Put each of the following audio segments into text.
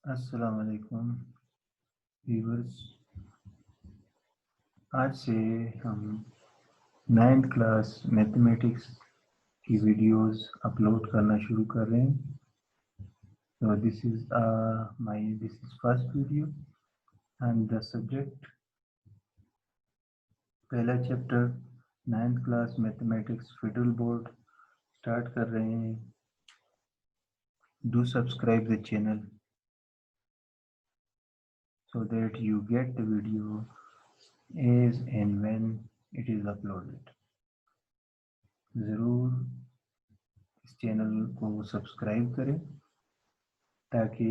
अस्सलाम वालेकुम व्यूअर्स। आज से हम 9th क्लास मैथमेटिक्स की वीडियोस अपलोड करना शुरू कर रहे हैं। तो this is first video and the subject पहला chapter 9th class mathematics federal board start कर रहे हैं। Do subscribe the channel so that you get the video as and when it is uploaded. ज़रूर इस चैनल को subscribe करें ताकि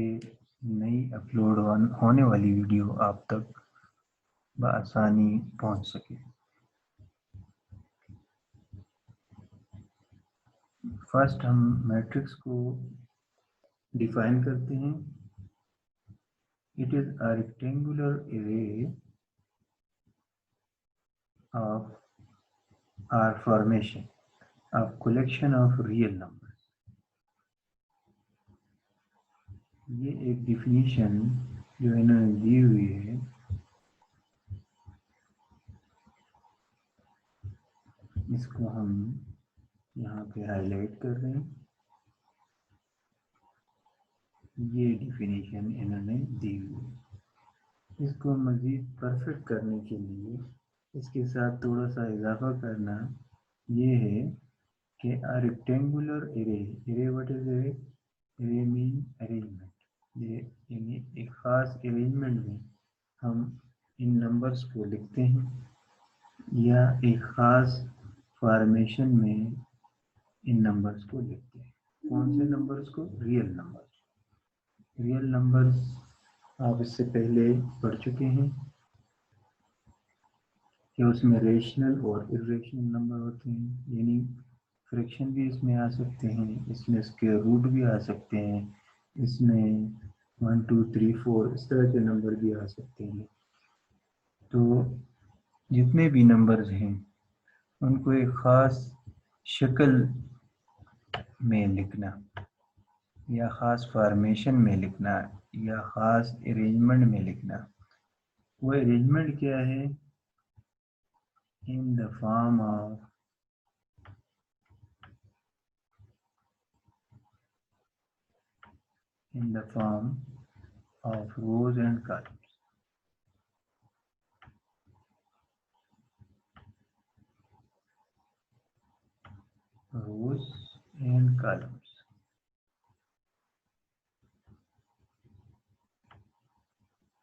नई अपलोड होने वाली वीडियो आप तक बआसानी पहुंच सके। फर्स्ट हम मैट्रिक्स को डिफाइन करते हैं। It is a rectangular array of our formation of collection of real numbers। ये एक डिफिनीशन जो इन्होंने दी हुई है, इसको हम यहाँ पे हाईलाइट कर रहे हैं। ये डिफिनीशन इन्होंने दी हुई है। इसको मज़ीद परफेक्ट करने के लिए इसके साथ थोड़ा सा इजाफा करना ये है कि a rectangular array what is array mean arrangement. ये यानी एक ख़ास अरेंजमेंट में हम इन नंबर्स को लिखते हैं या एक ख़ास फॉर्मेशन में इन नंबर्स को लिखते हैं। कौन से नंबर्स को? Real numbers. रियल नंबर्स आप इससे पहले पढ़ चुके हैं कि उसमें रेशनल और इर्रेशनल नंबर होते हैं, यानी फ्रैक्शन भी इसमें आ सकते हैं, इसमें स्क्वायर रूट भी आ सकते हैं, इसमें 1 2 3 4 इस तरह के नंबर भी आ सकते हैं। तो जितने भी नंबर्स हैं उनको एक ख़ास शक्ल में लिखना या ख़ास फॉर्मेशन में लिखना या ख़ास अरेंजमेंट में लिखना। वो अरेंजमेंट क्या है? In the form of rows and columns। rows and columns।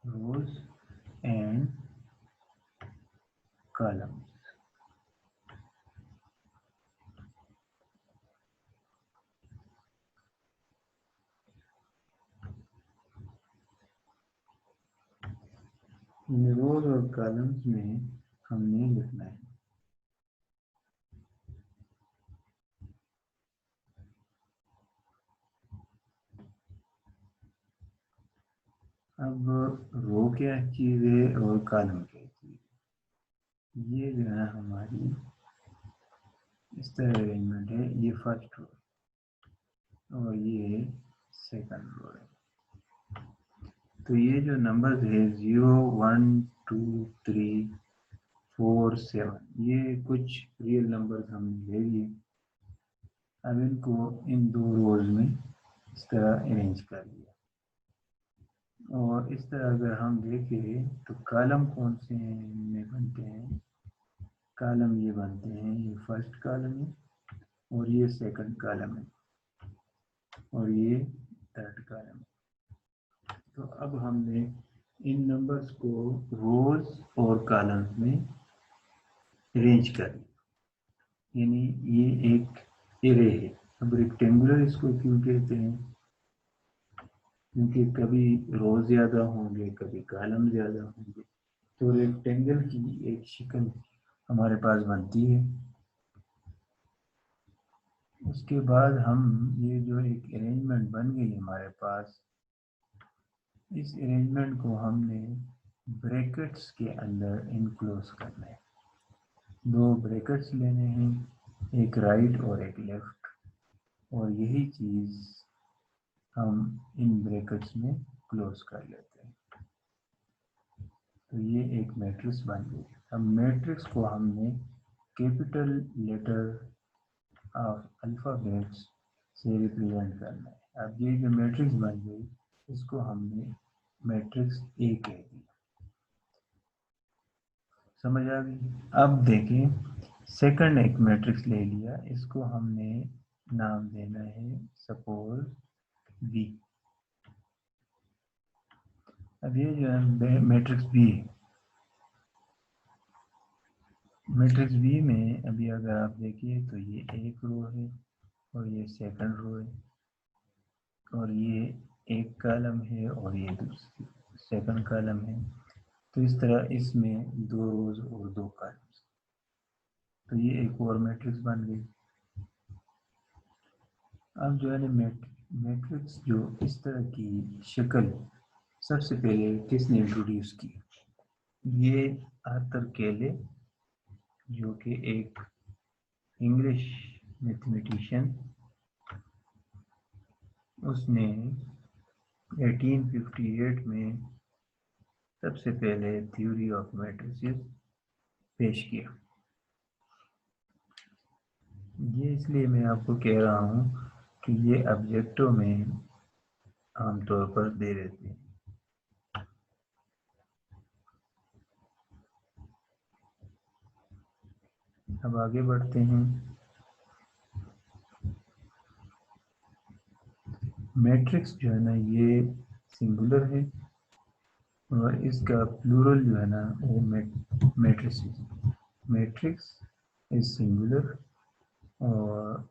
rows and columns। इन रोज और कॉलम्स में हमने लिखना है। अब रो क्या चीज़ है और कॉलम क्या चीज़ है? ये जो है हमारी इस तरह अरेंजमेंट है। ये फर्स्ट रो और ये सेकंड रो है। तो ये जो नंबर है 0 1 2 3 4 7 ये कुछ रियल नंबर्स हमने ले लिए। अब इनको इन दो रोज में इस तरह अरेंज कर लिया। और इस तरह अगर हम देखें तो कॉलम कौन से में बनते हैं? कॉलम ये बनते हैं, ये फर्स्ट कॉलम है और ये सेकंड कॉलम है और ये थर्ड कॉलम है। तो अब हमने इन नंबर्स को रोज और कॉलम्स में अरेंज कर लिया, यानी ये एक एरे है। अब रेक्टेंगुलर इसको क्यों कहते हैं? क्योंकि कभी रो ज़्यादा होंगे, कभी कॉलम ज़्यादा होंगे, तो रेक्टेंगल की एक शक्ल हमारे पास बनती है। उसके बाद हम ये जो एक अरेंजमेंट बन गई हमारे पास, इस अरेंजमेंट को हमने ब्रैकेट्स के अंदर इनक्लोज करना है। दो ब्रैकेट्स लेने हैं, एक राइट और एक लेफ्ट, और यही चीज़ हम इन ब्रैकेट्स में क्लोज कर लेते हैं। तो ये एक मैट्रिक्स बन गई। अब मैट्रिक्स को हमने कैपिटल लेटर ऑफ अल्फ़ाबेट्स से रिप्रेजेंट करना है। अब ये जो मैट्रिक्स बन गई इसको हमने मैट्रिक्स ए कह दिया। समझ आ गई। अब देखें सेकंड एक मैट्रिक्स ले लिया, इसको हमने नाम देना है सपोज बी। अब ये जो है मैट्रिक्स बी है। मैट्रिक्स बी में अभी अगर आप देखिए तो ये एक रो है और ये सेकंड रो है और ये एक कॉलम है और ये दूसरी सेकंड कॉलम है। तो इस तरह इसमें दो रोज और दो कॉलम्स, तो ये एक और मैट्रिक्स बन गई। अब जो है ना मैट्रिक्स जो इस तरह की शक्ल सबसे पहले किसने इंट्रोड्यूस की? ये आर्थर केले, जो कि एक इंग्लिश मैथमेटिशियन, उसने 1858 में सबसे पहले थ्योरी ऑफ मैट्रिसेस पेश किया। ये इसलिए मैं आपको कह रहा हूँ कि ये ऑब्जेक्टों में आमतौर पर दे रहते हैं। अब आगे बढ़ते हैं। मैट्रिक्स जो है ना ये सिंगुलर है और इसका प्लूरल जो है ना वो मैट्रिसेस। मैट्रिक्स इज सिंगुलर और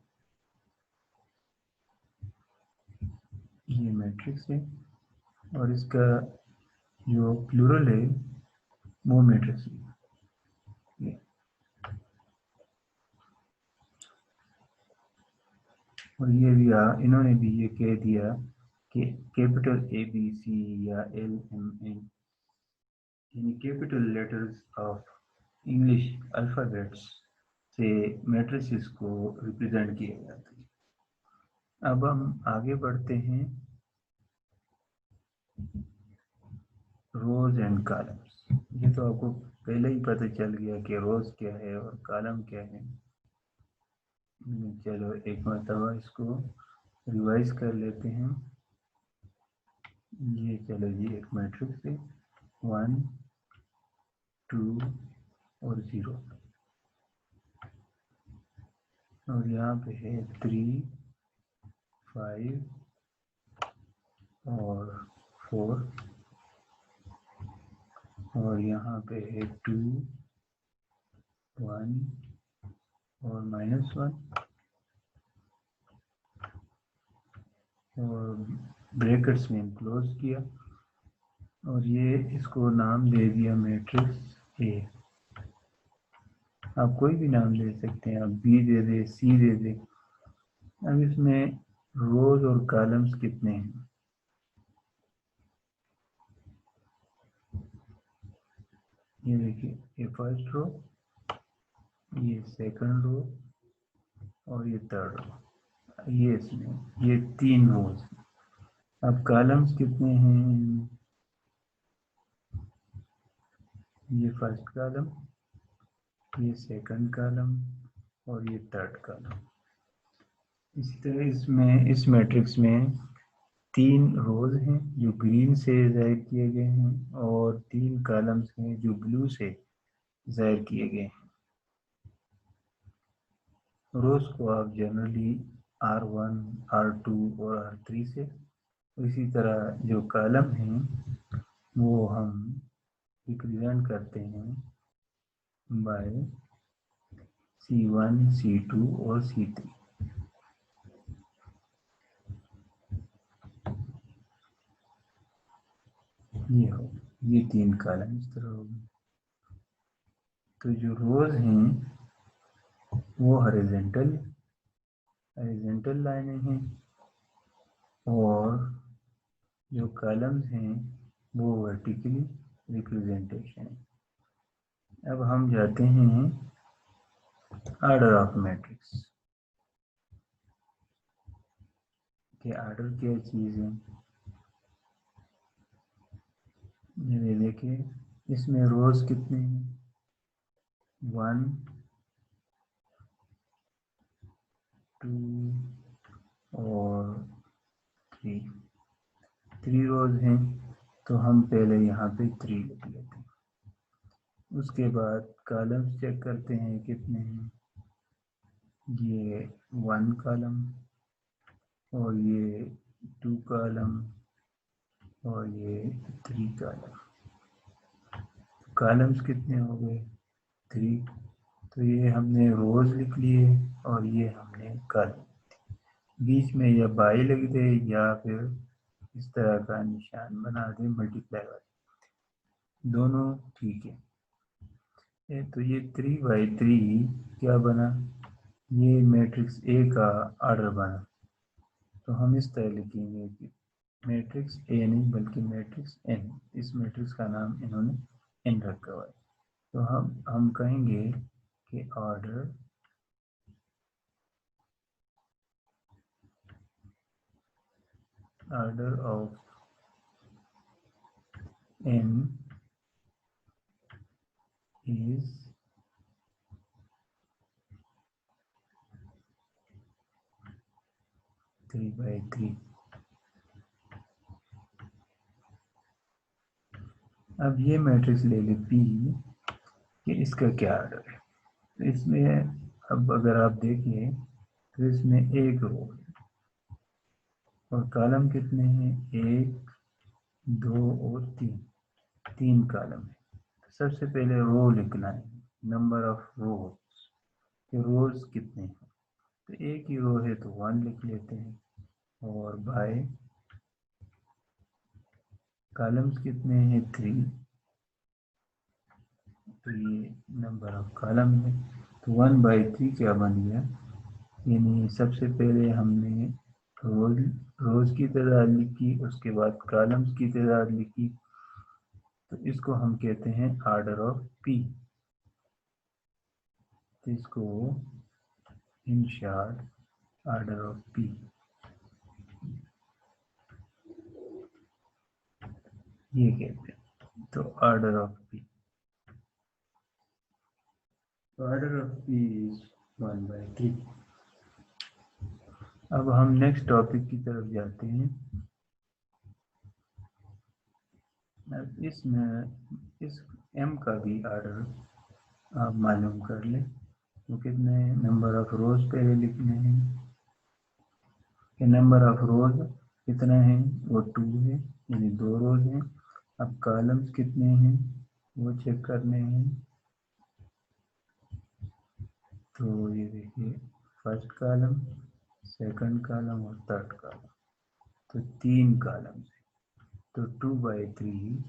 ये मैट्रिक्स है और इसका जो प्लूरल है वो मैट्रिक्स है। और ये भी इन्होंने भी ये कह दिया कि कैपिटल ए बी सी या एल एम एन यानी capital letters of English alphabets से मैट्रिसेस को रिप्रेजेंट किया जाता है। अब हम आगे बढ़ते हैं रोज एंड कॉलम्स। ये तो आपको पहले ही पता चल गया कि रोज क्या है और कॉलम क्या है। चलो एक मरतबा इसको रिवाइज कर लेते हैं। ये चलो जी एक मैट्रिक्स है 1 2 और 0 और यहाँ पे है 3 5 और 4 और यहाँ पे है 2 1 और -1 और ब्रैकेट्स में क्लोज किया और ये इसको नाम दे दिया मैट्रिक्स ए। आप कोई भी नाम दे सकते हैं, आप बी दे दे, सी दे दे। अब इसमें रोज और कॉलम्स कितने हैं? ये देखिए, ये फर्स्ट रो, ये सेकंड रो और ये थर्ड रो। ये इसमें ये 3 रोज। अब कॉलम्स कितने हैं? ये फर्स्ट कॉलम, ये सेकंड कॉलम और ये थर्ड कॉलम। इसी तरह इसमें इस मैट्रिक्स में 3 रोज हैं जो ग्रीन से ज़ाहिर किए गए हैं और 3 कॉलम्स हैं जो ब्लू से ज़ाहिर किए गए हैं। रोज को आप जनरली R1, R2 और R3 से, इसी तरह जो कॉलम हैं वो हम रिप्रेजेंट करते हैं बाय C1, C2 और C3। ये हो, ये 3 कॉलम इस तरह होगी। तो जो रोज हैं वो हॉरिजॉन्टल लाइनें हैं और जो कॉलम्स हैं वो वर्टिकली रिप्रेजेंटेशन है। अब हम जाते हैं ऑर्डर ऑफ मैट्रिक्स के। ऑर्डर क्या चीज़ है? ये देखिए इसमें रोज कितने हैं, 1 2 और 3 रोज हैं, तो हम पहले यहाँ पे 3 लिख लेते हैं। उसके बाद कॉलम्स चेक करते हैं कितने हैं, ये 1 कॉलम और ये 2 कॉलम और ये 3 कॉलम। कॉलम्स कितने हो गए, 3। तो ये हमने रोज लिख लिए और ये हमने कॉलम, बीच में या बाई लिख दे या फिर इस तरह का निशान बना दे मल्टीप्लाई वाला, दोनों ठीक है। तो ये 3/3 क्या बना, ये मैट्रिक्स ए का ऑर्डर बना। तो हम इस तरह लिखेंगे कि मैट्रिक्स ए नहीं बल्कि मैट्रिक्स एन, इस मैट्रिक्स का नाम इन्होंने एन रखा हुआ है। तो हम कहेंगे कि ऑर्डर ऑफ एन इज 3/3। अब ये मैट्रिक्स ले ले पी कि इसका क्या ऑर्डर है। तो इसमें अब अगर आप देखिए तो इसमें एक रो है और कॉलम कितने हैं, 1 2 और 3 कॉलम है। तो सबसे पहले रो लिखना है, नंबर ऑफ रोज, कि रोज कितने हैं। तो एक ही रो है तो 1 लिख लेते हैं, और बाय कॉलम्स कितने हैं, 3। तो ये नंबर ऑफ कॉलम है। तो 1/3 क्या बन गया, यानी सबसे पहले हमने रोज रोज की तादाद लिखी, उसके बाद कॉलम्स की तादाद लिखी। तो इसको हम कहते हैं ऑर्डर ऑफ पी। तो इसको in short order of P ये कहते हैं। तो order of P, order of P is 1/3। अब हम नेक्स्ट टॉपिक की तरफ जाते हैं। अब इसमें इस एम का भी ऑर्डर आप मालूम कर लें। तो कितने नंबर ऑफ रोज पहले लिखने हैं, कि नंबर ऑफ रोज कितना है, वो 2 है, यानी 2 रोज हैं। अब कॉलम्स कितने हैं वो चेक करने हैं। तो ये देखिए फर्स्ट कॉलम, सेकंड कॉलम और थर्ड कॉलम, तो 3 कॉलम है। तो 2/3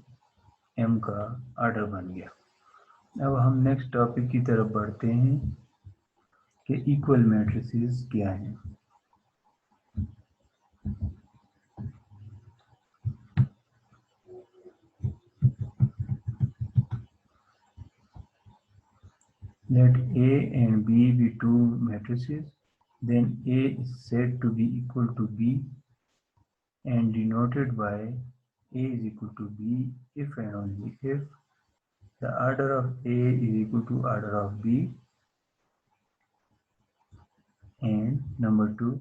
एम का ऑर्डर बन गया। अब हम नेक्स्ट टॉपिक की तरफ बढ़ते हैं कि इक्वल मैट्रिसेस क्या हैं। Let A and B be two matrices, then A is said to be equal to B and denoted by A is equal to B if and only if the order of A is equal to order of B and number 2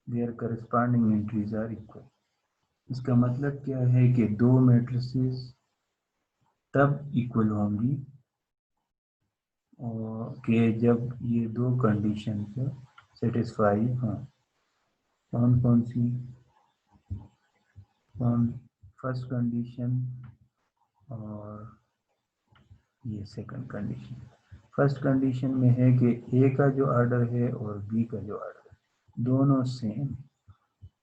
their corresponding entries are equal। इसका मतलब क्या है कि दो matrices तब equal होंगी और कि जब ये दो कंडीशन सेटिस्फाई हों। कौन कौन सी, फर्स्ट कंडीशन और ये सेकंड कंडीशन। फर्स्ट कंडीशन में है कि ए का जो ऑर्डर है और बी का जो ऑर्डर है दोनों सेम।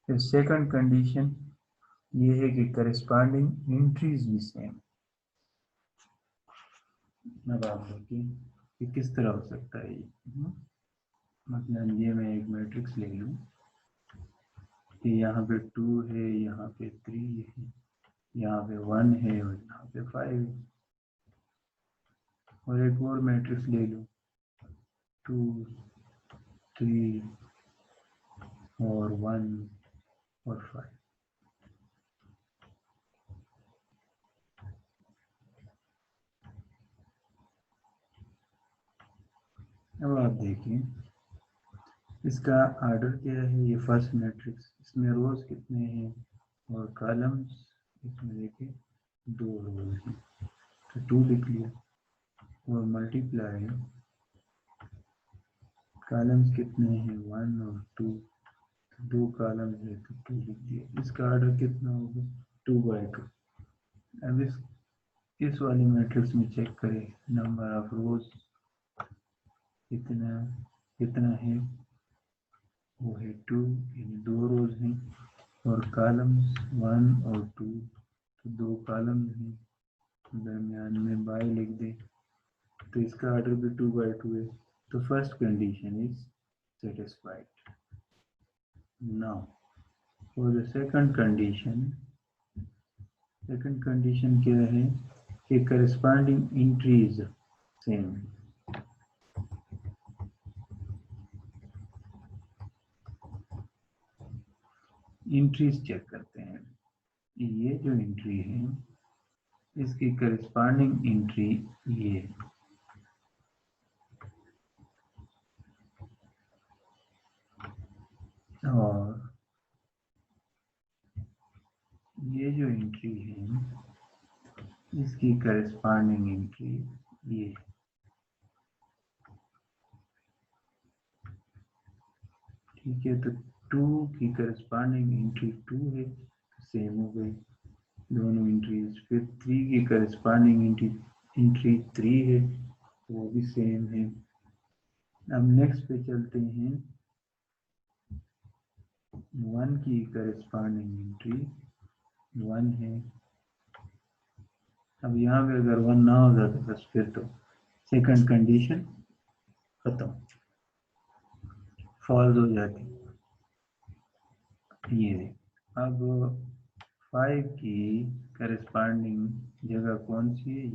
फिर सेकंड कंडीशन ये है कि करस्पॉन्डिंग एंट्रीज भी सेम। अब आप देखिए कि किस तरह हो सकता है ये। मतलब ये मैं एक मैट्रिक्स ले लूँ कि यहाँ पे 2 है, यहाँ पे 3 है, यहाँ पे 1 है और यहाँ पे 5 है। और एक और मैट्रिक्स ले लूँ 2 3 और 1 और 5। अब आप देखिए इसका ऑर्डर क्या है। ये फर्स्ट मैट्रिक्स, इसमें रोज कितने हैं और कॉलम्स, इसमें देखिए 2 रोज हैं, तो 2 लिख लिया। और मल्टीप्लाई कॉलम्स कितने हैं 1 और 2, तो 2 कॉलम्स है तो 2 लिख दिया। इसका ऑर्डर कितना होगा 2/2। अब इस वाले मैट्रिक्स में चेक करें नंबर ऑफ रोज कितना कितना है, वो है 2, यानी 2 रोज हैं। और कॉलम्स 1 और 2, तो 2 कॉलम्स हैं, दरमियान में बाय लिख दें, तो इसका ऑर्डर भी 2/2 है। तो first condition is satisfied. Now for the second condition क्या है कि corresponding entries same. Entries check करते हैं। ये जो एंट्री है इसकी करस्पॉन्डिंग एंट्री ये, और ये जो एंट्री है इसकी करस्पॉन्डिंग एंट्री ये। ठीक है, तो 2 की करस्पॉन्डिंग एंट्री 2 है, सेम हो गई दोनों एंट्रीज। फिर 3 की करस्पॉन्डिंग एंट्री 3 है, वो भी सेम है। अब नेक्स्ट पे चलते हैं। 1 की करस्पॉन्डिंग एंट्री 1 है। अब यहाँ पे अगर 1 ना हो जाता बस फिर तो सेकंड कंडीशन खत्म, फॉल्स हो जाती। ये अब 5 की करस्पॉन्डिंग जगह कौन सी है,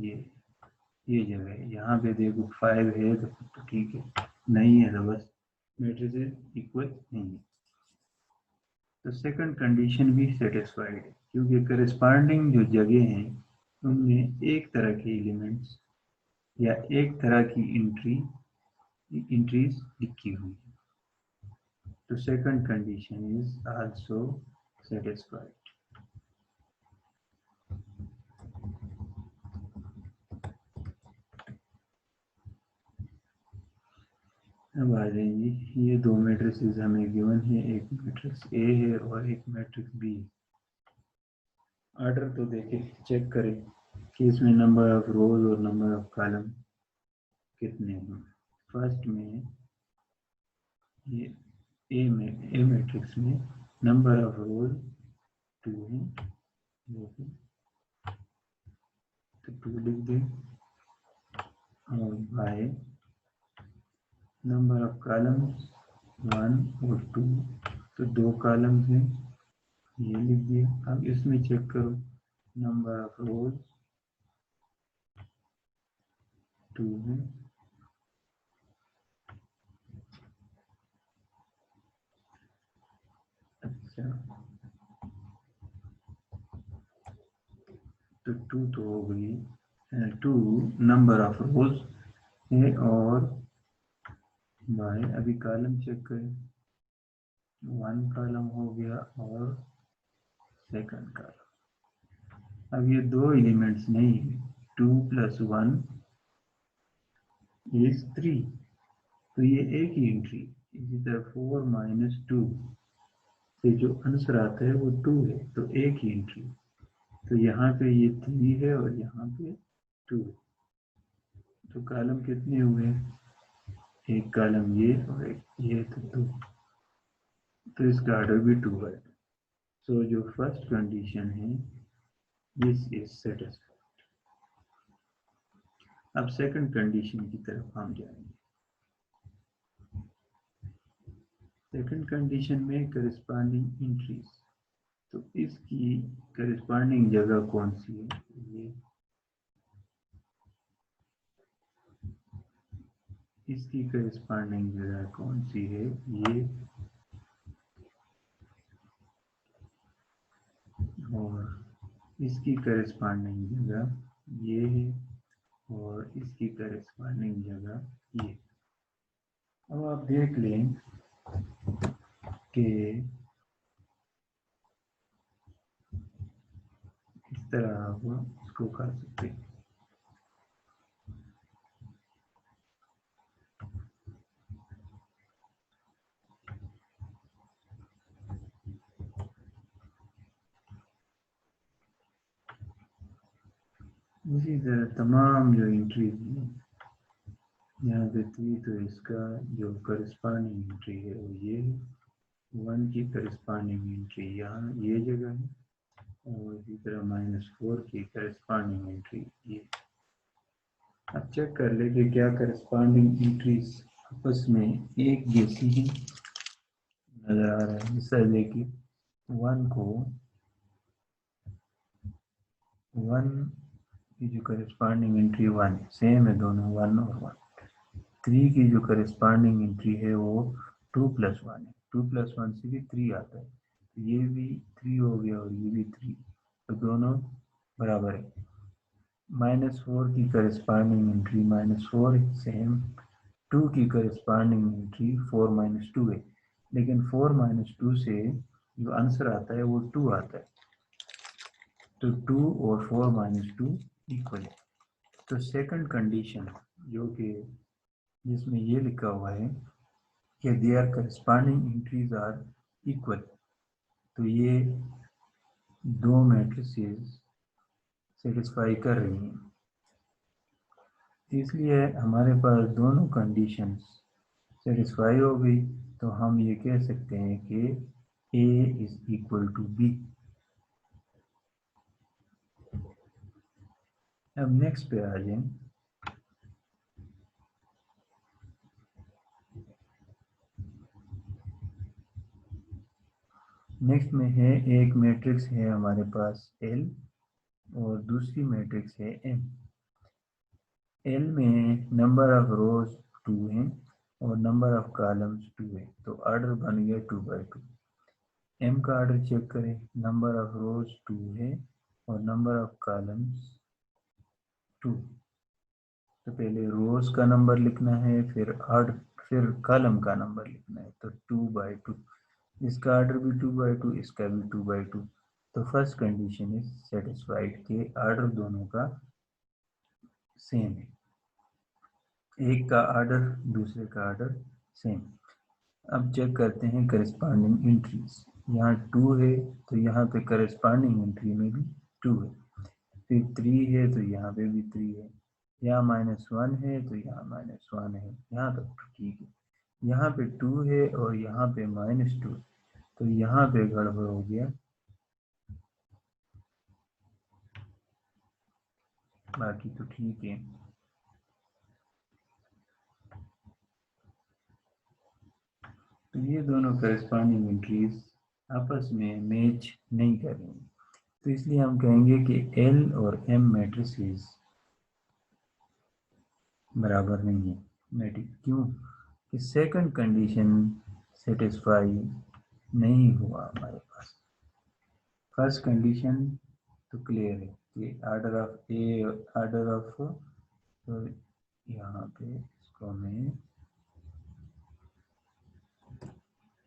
ये जगह है। यहाँ पे देखो 5 है तो ठीक है, नहीं है तो बस मैट्रिक्स इक्वल नहीं है। तो सेकंड कंडीशन भी सेटिस्फाइड है, क्योंकि करस्पॉन्डिंग जो जगह हैं उनमें एक तरह के एलिमेंट्स या एक तरह की एंट्रीज लिखी हुई है। तो second condition is also satisfied. अब आ जाएंगे ये 2 मैट्रिक्स हमें गिवन है, एक मैट्रिक्स ए है और एक मैट्रिक्स बी। ऑर्डर तो देखें, चेक करें कि इसमें नंबर ऑफ रोज और नंबर ऑफ कॉलम कितने हैं। फर्स्ट में ये ए मैट्रिक्स में नंबर ऑफ रोज 2 है, तो 2 लिख दें। और बाय नंबर ऑफ कॉलम्स 1 और 2, तो 2 कॉलम्स हैं, ये लिख दिया। अब इसमें चेक करो नंबर ऑफ रोज 2 है। अच्छा, तो 2 तो हो गई, 2 नंबर ऑफ रोज है। और बाय अभी कॉलम चेक करें, 1 कॉलम हो गया और सेकंड कॉलम। अब ये 2 एलिमेंट्स नहीं है, 2 + 1 इज 3, तो ये एक ही एंट्री। इसी तरह 4 - 2 से जो आंसर आता है वो 2 है, तो एक ही एंट्री। तो यहाँ पे ये 3 है और यहाँ पे 2 है, तो कॉलम कितने हुए, एक कॉलम ये और एक ये, तो 2, तो इसका ऑर्डर भी 2 है। सो जो फर्स्ट कंडीशन है दिस इज सेटिस्फाइड। अब सेकंड कंडीशन की तरफ हम जाएंगे। सेकंड कंडीशन में करस्पॉन्डिंग एंट्रीज, तो इसकी करस्पॉन्डिंग जगह कौन सी है, ये इसकी करस्पॉन्डिंग जगह कौन सी है, ये, और इसकी करस्पॉन्डिंग जगह ये है, और इसकी करस्पॉन्डिंग जगह ये। अब आप देख लें कि इस तरह आप इसको कर सकते हैं। इसी तरह तमाम जो एंट्रीज हैं यहाँ पे थी, तो इसका जो करस्पॉन्डिंग एंट्री है वो ये 1 की करस्पॉन्डिंग एंट्री यहाँ ये जगह है, और इसी तरह -4 की करस्पॉन्डिंग एंट्री ये। अब चेक कर ले कि क्या करस्पॉन्डिंग एंट्रीज आपस में एक जैसी ही नजर आ रहा है। जैसा देखिए 1 को 1 की जो करस्पॉन्डिंग एंट्री 1 सेम है, दोनों 1 और 1। 3 की जो करस्पॉन्डिंग एंट्री है वो 2 + 1 है, 2 + 1 से भी 3 आता है, तो ये भी 3 हो गया और ये भी 3, तो दोनों बराबर है। -4 की करस्पॉन्डिंग एंट्री -4 सेम, 2 की करस्पॉन्डिंग एंट्री 4 - 2 है, लेकिन 4 - 2 से जो आंसर आता है वो 2 आता है, तो 2 और 4 - 2 इक्वल है। तो सेकंड कंडीशन जो कि जिसमें ये लिखा हुआ है कि there corresponding entries are equal, तो ये दो मैट्रिसेस सेटिस्फाई कर रही हैं, इसलिए हमारे पास दोनों कंडीशंस सेटिस्फाई हो गई, तो हम ये कह सकते हैं कि A is equal to B। अब नेक्स्ट पे आ जाएं। नेक्स्ट में है एक मैट्रिक्स है हमारे पास L और दूसरी मैट्रिक्स है M। L में नंबर ऑफ रोज 2 हैं और नंबर ऑफ कॉलम्स 2 है, तो ऑर्डर बन गया 2/2। M का ऑर्डर चेक करें, नंबर ऑफ रोज 2 है और नंबर ऑफ कॉलम्स 2, तो पहले रोज का नंबर लिखना है, फिर कॉलम का नंबर लिखना है, तो 2/2। इसका ऑर्डर भी 2/2, इसका भी 2/2, तो फर्स्ट कंडीशन इज सेटिस्फाइड के ऑर्डर दोनों का सेम है, एक का ऑर्डर दूसरे का ऑर्डर सेम। अब चेक करते हैं करस्पॉन्डिंग एंट्रीज। यहाँ 2 है तो यहाँ पे करस्पॉन्डिंग एंट्री में भी 2 है, फिर 3 है तो यहाँ पे भी 3 है, यहाँ -1 है तो यहाँ -1 है, यहाँ तक तो ठीक है। यहाँ पे 2 है और यहाँ पे -2, तो यहाँ पे गड़बड़ हो गया, बाकी तो ठीक है। तो ये दोनों करस्पॉन्डिंग एंट्रीज आपस में मैच नहीं कर रही, तो इसलिए हम कहेंगे कि L और M मैट्रिसेस बराबर नहीं है। मैट्रिक्स क्यों कि सेकंड कंडीशन सेटिस्फाई नहीं हुआ हमारे पास। फर्स्ट कंडीशन तो क्लियर है कि order of A, order of, तो यहाँ पे इसको मैं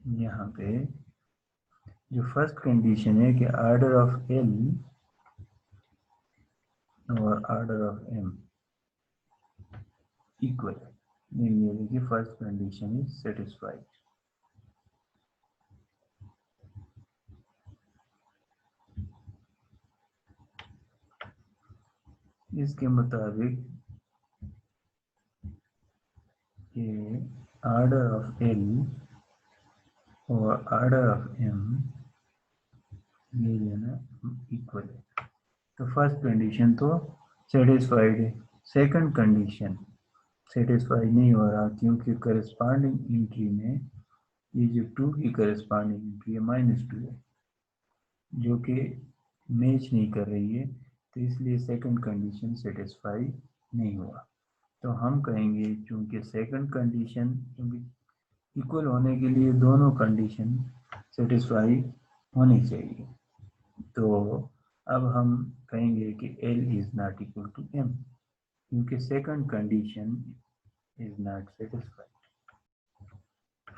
यहाँ पे जो फर्स्ट कंडीशन है कि ऑर्डर ऑफ एल और ऑर्डर ऑफ एम इक्वल है, ये देखिए फर्स्ट कंडीशन इज सेटिस्फाइड। इसके मुताबिक ये ऑर्डर ऑफ एल और ऑर्डर ऑफ एम ये जो है ना इक्वल है, तो फर्स्ट कंडीशन तो सेटिस्फाइड है। सेकंड कंडीशन सेटिस्फाई नहीं हो रहा क्योंकि करस्पॉन्डिंग इंट्री में ये जो 2 की करस्पॉन्डिंग इंट्री है -2 है, जो कि मैच नहीं कर रही है, तो इसलिए सेकंड कंडीशन सेटिस्फाई नहीं हुआ। तो हम कहेंगे क्योंकि सेकंड कंडीशन, क्योंकि इक्वल होने के लिए दोनों कंडीशन सेटिस्फाई होनी चाहिए, तो अब हम कहेंगे कि L is not equal to M क्योंकि second condition is not satisfied.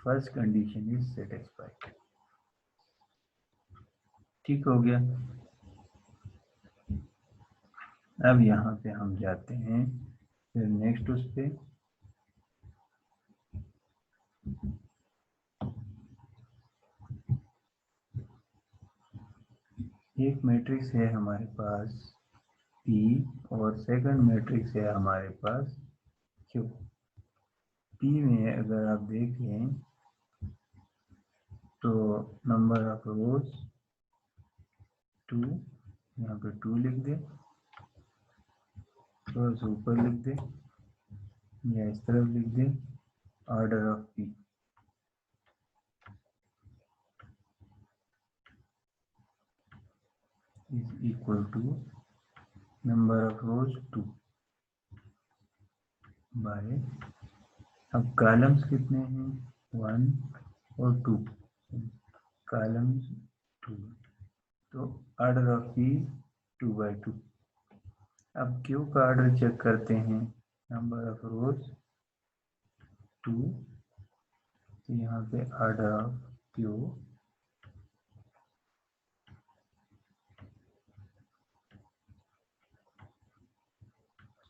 First condition is satisfied. ठीक हो गया। अब यहाँ पे हम जाते हैं फिर नेक्स्ट उस पे, एक मैट्रिक्स है हमारे पास P और सेकंड मैट्रिक्स है हमारे पास Q। P में अगर आप देखें तो नंबर ऑफ रोज 2, यहाँ पे 2 लिख दे, थोड़ा सा ऊपर लिख दे या इस तरफ लिख दे, order of P is equal to number of rows 2 by, अब कॉलम्स कितने हैं 1 और 2, कॉलम्स 2, तो ऑर्डर ऑफ P 2/2। अब Q का ऑर्डर चेक करते हैं, नंबर ऑफ रोज 2, तो यहाँ पे ऑर्डर ऑफ Q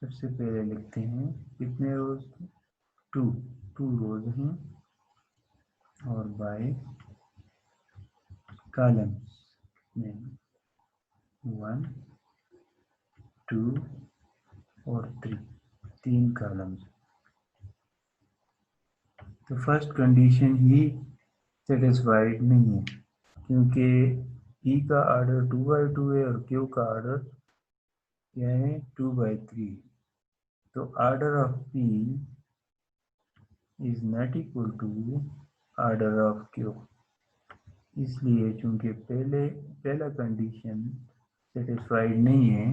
सबसे पहले लिखते हैं कितने रोज, 2 रोज हैं, और बाय कॉलम्स में 1 2 और 3 कॉलम्स। तो फर्स्ट कंडीशन ही सेटिस्फाइड नहीं है, क्योंकि E का ऑर्डर 2/2 है और Q का ऑर्डर क्या है 2/3। तो order of P is not equal to order of Q। इसलिए चूंकि पहला कंडीशन सेटिस्फाइड नहीं है,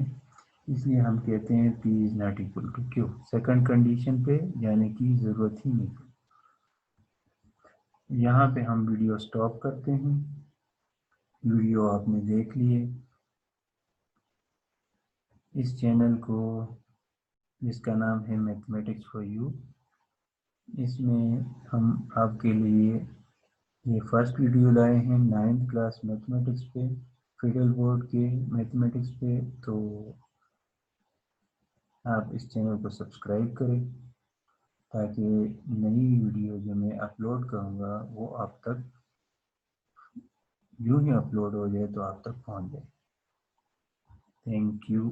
इसलिए हम कहते हैं P is not equal to Q। Second condition पे जाने की ज़रूरत ही नहीं। यहाँ पे हम वीडियो स्टॉप करते हैं। वीडियो आपने देख लिए। इस चैनल को, जिसका नाम है मैथमेटिक्स फॉर यू, इसमें हम आपके लिए ये फर्स्ट वीडियो लाए हैं 9th क्लास मैथमेटिक्स पे, फेडरल बोर्ड के मैथमेटिक्स पे। तो आप इस चैनल को सब्सक्राइब करें ताकि नई वीडियो जो मैं अपलोड करूँगा वो आप तक यूँ ही अपलोड हो जाए तो आप तक पहुँच जाए। Thank you.